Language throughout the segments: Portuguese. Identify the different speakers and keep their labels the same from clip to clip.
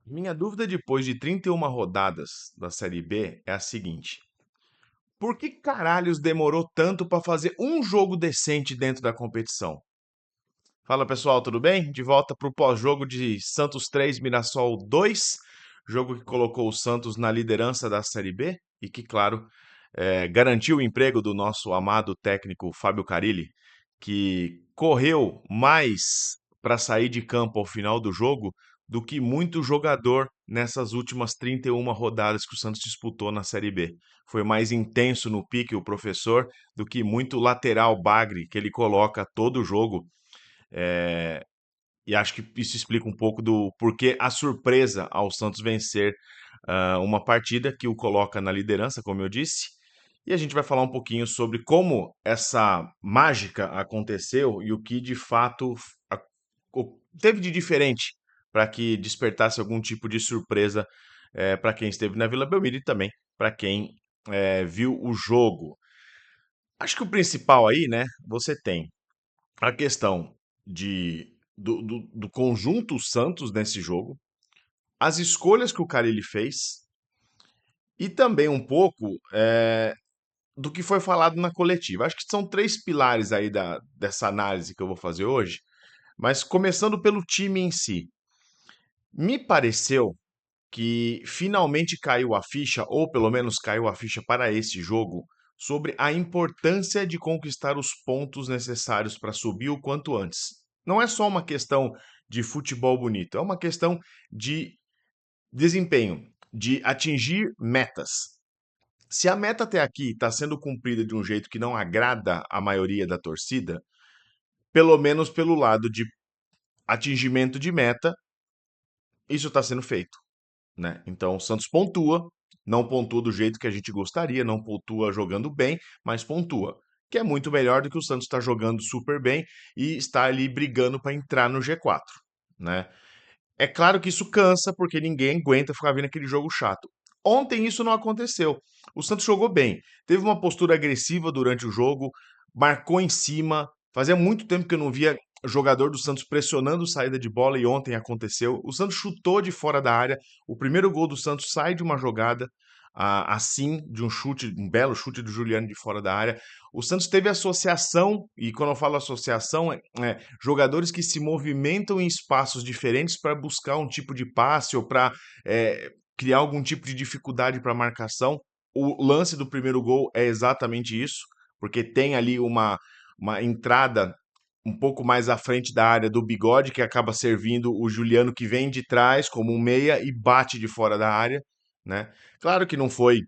Speaker 1: Minha dúvida depois de 31 rodadas da Série B é a seguinte: por que caralhos demorou tanto para fazer um jogo decente dentro da competição? Fala pessoal, tudo bem? De volta para o pós-jogo de Santos 3, Mirassol 2, jogo que colocou o Santos na liderança da Série B e que, claro, garantiu o emprego do nosso amado técnico Fábio Carille, que correu mais para sair de campo ao final do jogo do que muito jogador nessas últimas 31 rodadas que o Santos disputou na Série B. Foi mais intenso no pique o professor do que muito lateral bagre que ele coloca todo jogo. É, e acho que isso explica um pouco do porquê a surpresa ao Santos vencer uma partida que o coloca na liderança, como eu disse. E a gente vai falar um pouquinho sobre como essa mágica aconteceu e o que de fato teve de diferente para que despertasse algum tipo de surpresa para quem esteve na Vila Belmiro e também para quem viu o jogo. Acho que o principal aí, né, você tem a questão do conjunto Santos nesse jogo, as escolhas que o Carille fez e também um pouco do que foi falado na coletiva. Acho que são três pilares aí dessa análise que eu vou fazer hoje, mas começando pelo time em si. Me pareceu que finalmente caiu a ficha, ou pelo menos caiu a ficha para esse jogo, sobre a importância de conquistar os pontos necessários para subir o quanto antes. Não é só uma questão de futebol bonito, é uma questão de desempenho, de atingir metas. Se a meta até aqui está sendo cumprida de um jeito que não agrada a maioria da torcida, pelo menos pelo lado de atingimento de meta, isso está sendo feito. Né? Então o Santos pontua, não pontua do jeito que a gente gostaria, não pontua jogando bem, mas pontua, que é muito melhor do que o Santos estar jogando super bem e estar ali brigando para entrar no G4, né? É claro que isso cansa, porque ninguém aguenta ficar vendo aquele jogo chato. Ontem isso não aconteceu. O Santos jogou bem, teve uma postura agressiva durante o jogo, marcou em cima. Fazia muito tempo que eu não via jogador do Santos pressionando saída de bola e ontem aconteceu. O Santos chutou de fora da área. O primeiro gol do Santos sai de uma jogada assim, de um chute, um belo chute do Juliano de fora da área. O Santos teve associação, e quando eu falo associação, jogadores que se movimentam em espaços diferentes para buscar um tipo de passe ou para criar algum tipo de dificuldade para marcação. O lance do primeiro gol é exatamente isso, porque tem ali uma entrada um pouco mais à frente da área do Bigode, que acaba servindo o Juliano que vem de trás como um meia e bate de fora da área, né? Claro que não foi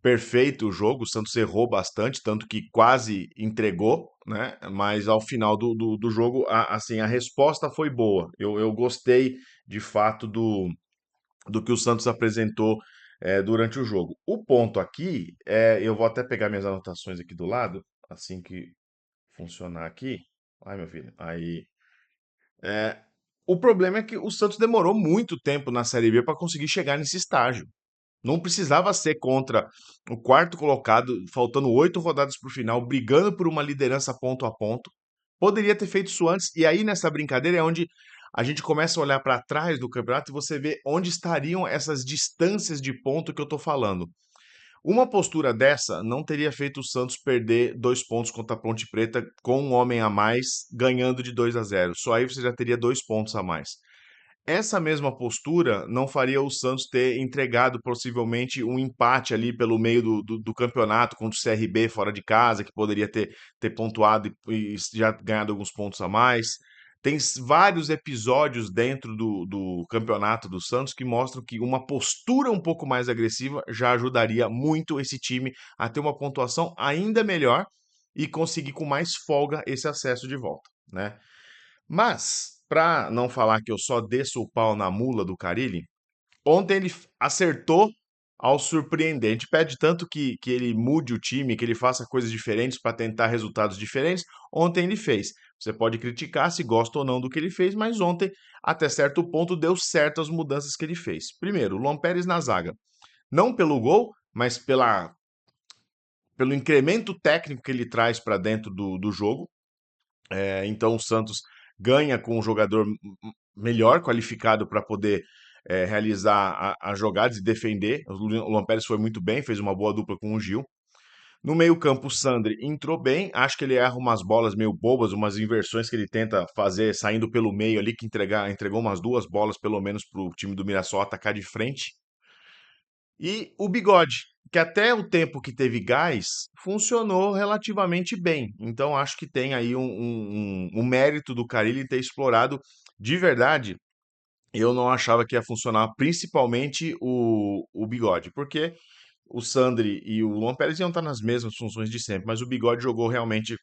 Speaker 1: perfeito o jogo, o Santos errou bastante, tanto que quase entregou, né? Mas ao final do jogo, assim, a resposta foi boa. Eu gostei de fato do que o Santos apresentou durante o jogo. O ponto aqui eu vou até pegar minhas anotações aqui do lado, assim que funcionar aqui. Ai, meu filho, aí. É, o problema é que o Santos demorou muito tempo na Série B para conseguir chegar nesse estágio. Não precisava ser contra o quarto colocado, faltando 8 rodadas para o final, brigando por uma liderança ponto a ponto. Poderia ter feito isso antes, e aí nessa brincadeira é onde a gente começa a olhar para trás do campeonato e você vê onde estariam essas distâncias de ponto que eu estou falando. Uma postura dessa não teria feito o Santos perder 2 pontos contra a Ponte Preta com um homem a mais, ganhando de 2-0. Só aí você já teria 2 pontos a mais. Essa mesma postura não faria o Santos ter entregado possivelmente um empate ali pelo meio do campeonato contra o CRB fora de casa, que poderia ter pontuado e já ganhado alguns pontos a mais. Tem vários episódios dentro do campeonato do Santos que mostram que uma postura um pouco mais agressiva já ajudaria muito esse time a ter uma pontuação ainda melhor e conseguir com mais folga esse acesso de volta, né? Mas, para não falar que eu só desço o pau na mula do Carille, ontem ele acertou ao surpreender. A gente pede tanto que ele mude o time, que ele faça coisas diferentes para tentar resultados diferentes. Ontem ele fez. Você pode criticar se gosta ou não do que ele fez, mas ontem, até certo ponto, deu certo as mudanças que ele fez. Primeiro, o Luan Pérez na zaga. Não pelo gol, mas pelo incremento técnico que ele traz para dentro do jogo. Então o Santos ganha com um jogador melhor qualificado para poder realizar as jogadas e defender. O Luan Pérez foi muito bem, fez uma boa dupla com o Gil. No meio-campo, o Sandri entrou bem. Acho que ele erra umas bolas meio bobas, umas inversões que ele tenta fazer saindo pelo meio ali, que entregou umas duas bolas, pelo menos, para o time do Mirassol atacar de frente. E o Bigode, que até o tempo que teve gás, funcionou relativamente bem. Então, acho que tem aí um mérito do Carille ter explorado de verdade. Eu não achava que ia funcionar, principalmente o Bigode, porque o Sandri e o Luan Pérez iam estar nas mesmas funções de sempre, mas o Bigode jogou realmente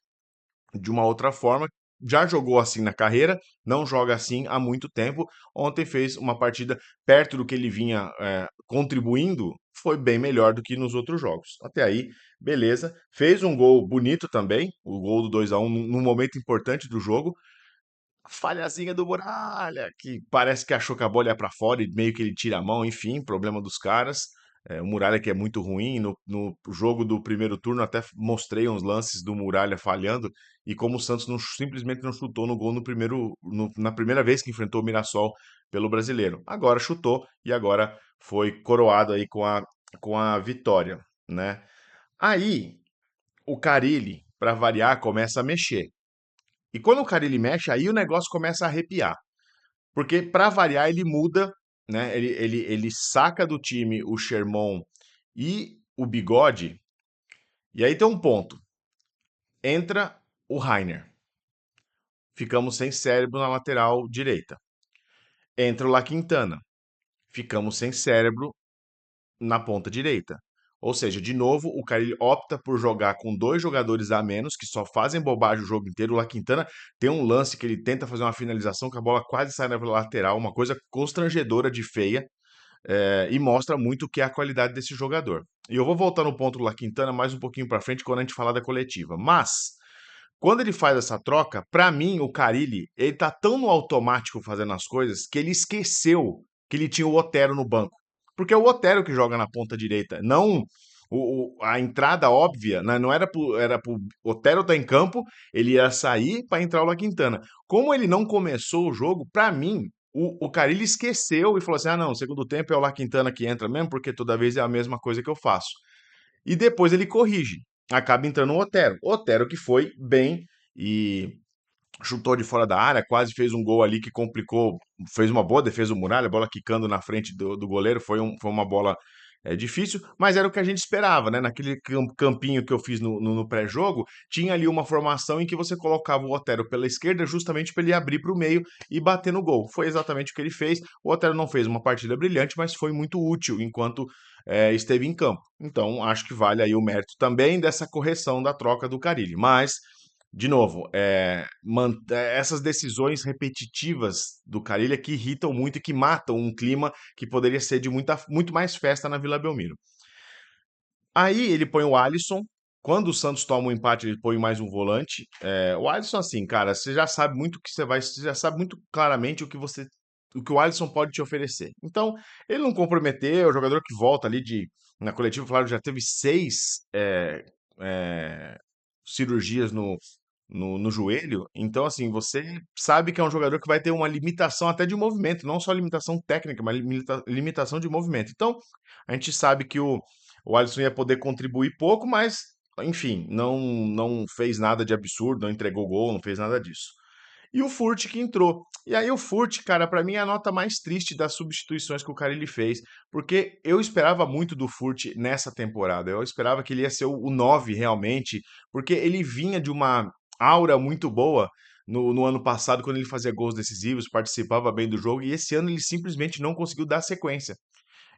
Speaker 1: de uma outra forma. Já jogou assim na carreira, não joga assim há muito tempo. Ontem fez uma partida perto do que ele vinha contribuindo, foi bem melhor do que nos outros jogos. Até aí, beleza. Fez um gol bonito também, o gol do 2-1 num momento importante do jogo. Falhazinha do Muralha, que parece que achou que a bola ia para fora e meio que ele tira a mão, enfim, problema dos caras. O Muralha que é muito ruim. No jogo do primeiro turno até mostrei uns lances do Muralha falhando e como o Santos simplesmente não chutou no gol na primeira vez que enfrentou o Mirassol pelo Brasileiro. Agora chutou e agora foi coroado aí com a vitória, né? Aí o Carille, para variar, começa a mexer. E quando o cara ele mexe, aí o negócio começa a arrepiar. Porque, para variar, ele muda, né? Ele saca do time o Sherman e o Bigode. E aí tem um ponto. Entra o Rainer. Ficamos sem cérebro na lateral direita. Entra o La Quintana. Ficamos sem cérebro na ponta direita. Ou seja, de novo, o Carille opta por jogar com dois jogadores a menos, que só fazem bobagem o jogo inteiro. O La Quintana tem um lance que ele tenta fazer uma finalização que a bola quase sai na lateral, uma coisa constrangedora de feia, e mostra muito o que é a qualidade desse jogador. E eu vou voltar no ponto do La Quintana mais um pouquinho para frente quando a gente falar da coletiva. Mas, quando ele faz essa troca, para mim, o Carille, ele tá tão no automático fazendo as coisas que ele esqueceu que ele tinha o Otero no banco. Porque é o Otero que joga na ponta direita, não a entrada óbvia, né, não era pro Otero estar em campo, ele ia sair para entrar o La Quintana. Como ele não começou o jogo, para mim, o Carille esqueceu e falou assim: ah, não, segundo tempo é o La Quintana que entra mesmo, porque toda vez é a mesma coisa que eu faço. E depois ele corrige. Acaba entrando o Otero. Otero que foi bem e chutou de fora da área, quase fez um gol ali que complicou, fez uma boa defesa do Muralha, a bola quicando na frente do goleiro, foi uma bola difícil, mas era o que a gente esperava, né? Naquele campinho que eu fiz no pré-jogo, tinha ali uma formação em que você colocava o Otero pela esquerda justamente para ele abrir para o meio e bater no gol. Foi exatamente o que ele fez. O Otero não fez uma partida brilhante, mas foi muito útil enquanto esteve em campo. Então, acho que vale aí o mérito também dessa correção da troca do Carille. Mas de novo, essas decisões repetitivas do Carille que irritam muito e que matam um clima que poderia ser de muito mais festa na Vila Belmiro. Aí ele põe o Alisson. Quando o Santos toma um empate, ele põe mais um volante. O Alisson, assim, cara, você já sabe muito que você já sabe muito claramente o que o Alisson pode te oferecer. Então, ele não comprometeu, é o jogador que volta ali na coletiva, falaram que já teve 6 cirurgias no joelho. Então, assim, você sabe que é um jogador que vai ter uma limitação até de movimento, não só limitação técnica, mas limitação de movimento. Então, a gente sabe que o Alisson ia poder contribuir pouco, mas, enfim, não fez nada de absurdo, não entregou gol, não fez nada disso. E o Furt que entrou. E aí o Furt, cara, pra mim é a nota mais triste das substituições que o cara ele fez, porque eu esperava muito do Furt nessa temporada. Eu esperava que ele ia ser o 9 realmente, porque ele vinha de uma aura muito boa no ano passado, quando ele fazia gols decisivos, participava bem do jogo, e esse ano ele simplesmente não conseguiu dar sequência.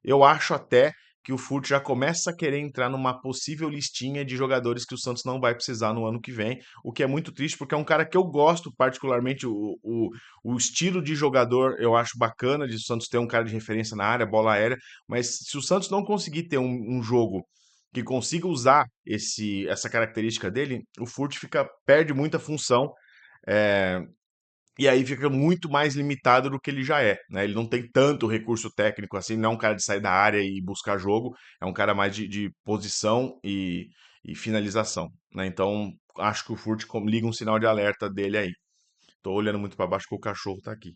Speaker 1: Eu acho até que o Furt já começa a querer entrar numa possível listinha de jogadores que o Santos não vai precisar no ano que vem, o que é muito triste, porque é um cara que eu gosto particularmente, o estilo de jogador eu acho bacana de o Santos ter um cara de referência na área, bola aérea, mas se o Santos não conseguir ter um jogo que consiga usar essa característica dele, o Furt perde muita função. é, e aí fica muito mais limitado do que ele já é, né? Ele não tem tanto recurso técnico assim, não é um cara de sair da área e buscar jogo, é um cara mais de posição e finalização, né? Então, acho que o Furt liga um sinal de alerta dele aí. Tô olhando muito para baixo porque o cachorro tá aqui.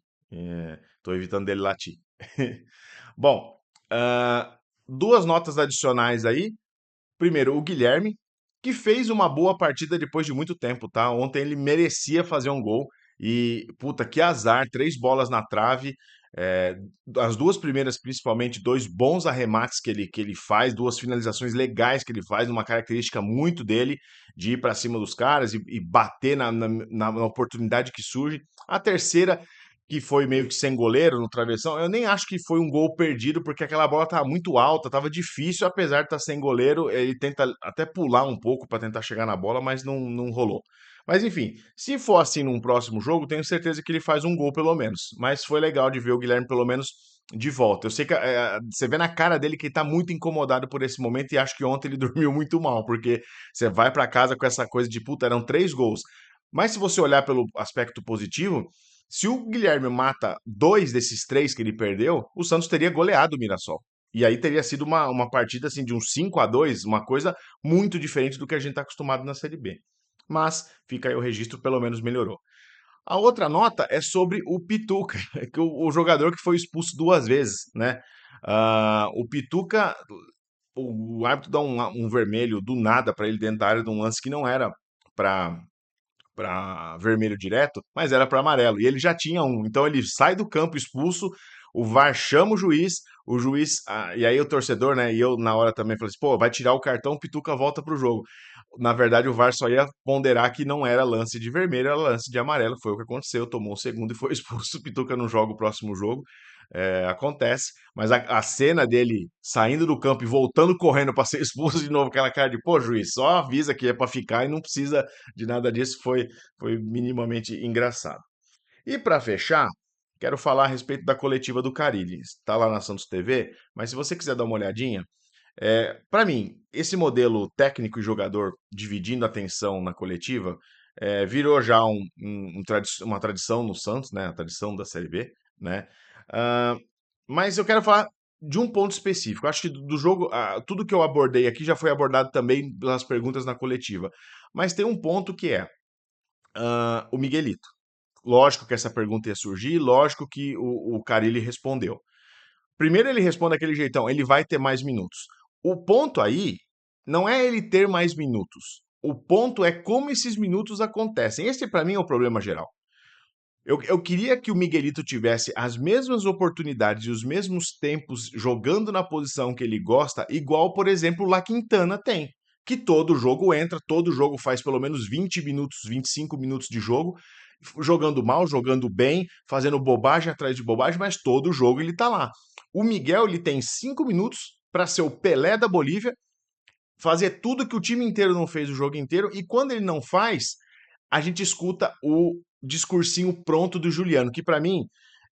Speaker 1: Tô evitando dele latir. Bom, ah, duas notas adicionais aí. Primeiro, o Guilherme, que fez uma boa partida depois de muito tempo, tá? Ontem ele merecia fazer um gol e, puta, que azar, três bolas na trave. é, as duas primeiras, principalmente, dois bons arremates que ele faz, duas finalizações legais que ele faz, uma característica muito dele de ir para cima dos caras e bater na oportunidade que surge. A terceira, que foi meio que sem goleiro no travessão, eu nem acho que foi um gol perdido, porque aquela bola estava muito alta, estava difícil, apesar de estar sem goleiro, ele tenta até pular um pouco para tentar chegar na bola, mas não rolou. Mas enfim, se for assim num próximo jogo, tenho certeza que ele faz um gol pelo menos. Mas foi legal de ver o Guilherme pelo menos de volta. Eu sei que você vê na cara dele que ele tá muito incomodado por esse momento e acho que ontem ele dormiu muito mal, porque você vai para casa com essa coisa de puta, eram três gols. Mas se você olhar pelo aspecto positivo, se o Guilherme mata dois desses três que ele perdeu, o Santos teria goleado o Mirassol. E aí teria sido uma partida assim de uns 5-2, uma coisa muito diferente do que a gente está acostumado na Série B. Mas fica aí o registro, pelo menos melhorou. A outra nota é sobre o Pituca, que o jogador que foi expulso duas vezes, né? O Pituca, o árbitro dá um vermelho do nada para ele dentro da área de um lance que não era para vermelho direto, mas era para amarelo. E ele já tinha um. Então ele sai do campo expulso, o VAR chama o juiz, e aí o torcedor, né? E eu na hora também falei assim, pô, vai tirar o cartão, o Pituca volta pro jogo. Na verdade, o VAR só ia ponderar que não era lance de vermelho, era lance de amarelo. Foi o que aconteceu. Tomou o segundo e foi expulso. O Pituca não joga o próximo jogo. Acontece. Mas a cena dele saindo do campo e voltando correndo para ser expulso de novo, aquela cara de, pô, juiz, só avisa que é para ficar e não precisa de nada disso, foi minimamente engraçado. E para fechar, quero falar a respeito da coletiva do Carille. Está lá na Santos TV, mas se você quiser dar uma olhadinha, para mim, esse modelo técnico e jogador dividindo a atenção na coletiva virou já uma tradição no Santos, né? A tradição da Série B, né? Ah, mas eu quero falar de um ponto específico. Acho que do jogo, tudo que eu abordei aqui já foi abordado também pelas perguntas na coletiva. Mas tem um ponto que é o Miguelito. Lógico que essa pergunta ia surgir, lógico que o Carille respondeu. Primeiro ele responde daquele jeitão, ele vai ter mais minutos. O ponto aí não é ele ter mais minutos. O ponto é como esses minutos acontecem. Esse, para mim, é o problema geral. Eu queria que o Miguelito tivesse as mesmas oportunidades e os mesmos tempos jogando na posição que ele gosta, igual, por exemplo, o La Quintana tem. Que todo jogo entra, todo jogo faz pelo menos 20 minutos, 25 minutos de jogo, jogando mal, jogando bem, fazendo bobagem atrás de bobagem, mas todo jogo ele tá lá. O Miguel, ele tem 5 minutos para ser o Pelé da Bolívia, fazer tudo que o time inteiro não fez o jogo inteiro, e quando ele não faz, a gente escuta o discursinho pronto do Juliano, que para mim,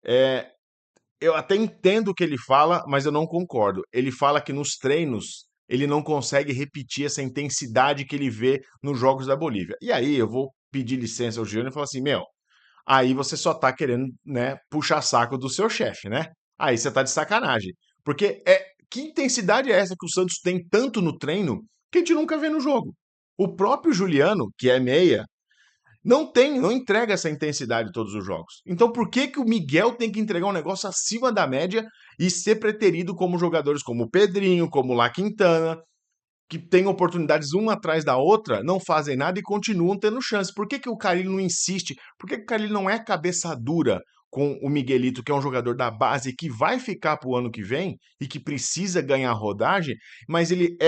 Speaker 1: é, eu até entendo o que ele fala, mas eu não concordo. Ele fala que nos treinos ele não consegue repetir essa intensidade que ele vê nos jogos da Bolívia. E aí eu vou pedir licença ao Juliano e falar assim, meu, aí você só tá querendo, né, puxar saco do seu chefe, né? Aí você tá de sacanagem. Porque que intensidade é essa que o Santos tem tanto no treino que a gente nunca vê no jogo? O próprio Juliano, que é meia, não entrega essa intensidade em todos os jogos. Então por que que o Miguel tem que entregar um negócio acima da média e ser preterido como jogadores como o Pedrinho, como o La Quintana, que têm oportunidades uma atrás da outra, não fazem nada e continuam tendo chance? Por que que o Carille não insiste? Por que que o Carille não é cabeça dura com o Miguelito, que é um jogador da base que vai ficar para o ano que vem e que precisa ganhar rodagem, mas ele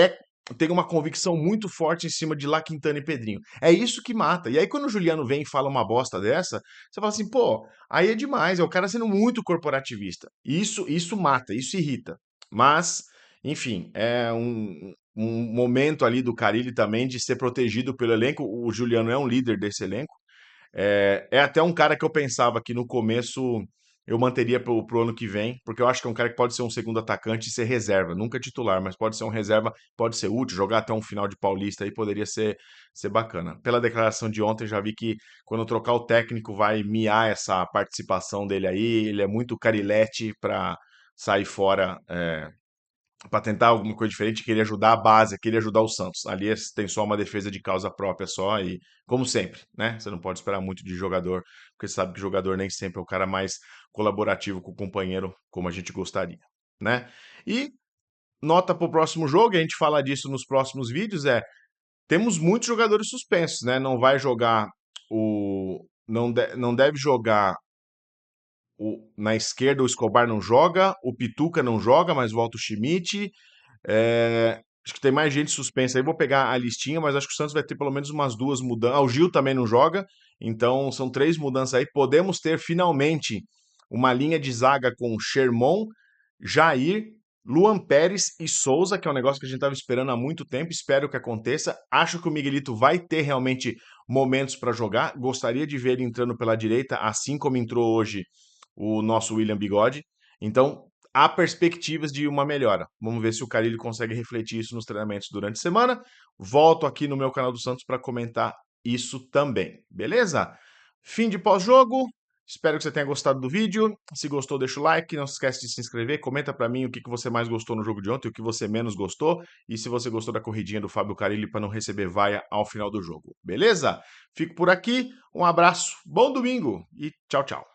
Speaker 1: tem uma convicção muito forte em cima de La Quintana e Pedrinho. É isso que mata. E aí, quando o Juliano vem e fala uma bosta dessa, você fala assim, pô, aí é demais, é o cara sendo muito corporativista. Isso mata, isso irrita. Mas, enfim, é um momento ali do Carille também de ser protegido pelo elenco. O Juliano é um líder desse elenco. É até um cara que eu pensava que no começo eu manteria pro ano que vem, porque eu acho que é um cara que pode ser um segundo atacante e ser reserva, nunca titular, mas pode ser um reserva, pode ser útil, jogar até um final de Paulista aí poderia ser bacana. Pela declaração de ontem, já vi que quando trocar o técnico vai miar essa participação dele aí, ele é muito carilete para sair fora para tentar alguma coisa diferente, queria ajudar a base, queria ajudar o Santos. Ali tem só uma defesa de causa própria só e, como sempre, né? Você não pode esperar muito de jogador, porque você sabe que jogador nem sempre é o cara mais colaborativo com o companheiro, como a gente gostaria, né? E nota para o próximo jogo, e a gente fala disso nos próximos vídeos, temos muitos jogadores suspensos, né? Não vai jogar não deve jogar na esquerda o Escobar não joga, o Pituca não joga, mas volta o Schmidt. Acho que tem mais gente suspensa aí. Vou pegar a listinha, mas acho que o Santos vai ter pelo menos umas duas mudanças. O Gil também não joga, então são três mudanças aí. Podemos ter finalmente uma linha de zaga com Sherman, Jair, Luan Pérez e Souza, que é um negócio que a gente estava esperando há muito tempo. Espero que aconteça. Acho que o Miguelito vai ter realmente momentos para jogar. Gostaria de ver ele entrando pela direita, assim como entrou hoje o nosso William Bigode. Então, há perspectivas de uma melhora. Vamos ver se o Carille consegue refletir isso nos treinamentos durante a semana. Volto aqui no meu canal do Santos para comentar isso também, beleza? Fim de pós-jogo. Espero que você tenha gostado do vídeo. Se gostou, deixa o like. Não se esquece de se inscrever. Comenta para mim o que você mais gostou no jogo de ontem, o que você menos gostou. E se você gostou da corridinha do Fábio Carille para não receber vaia ao final do jogo. Beleza? Fico por aqui. Um abraço, bom domingo e tchau, tchau.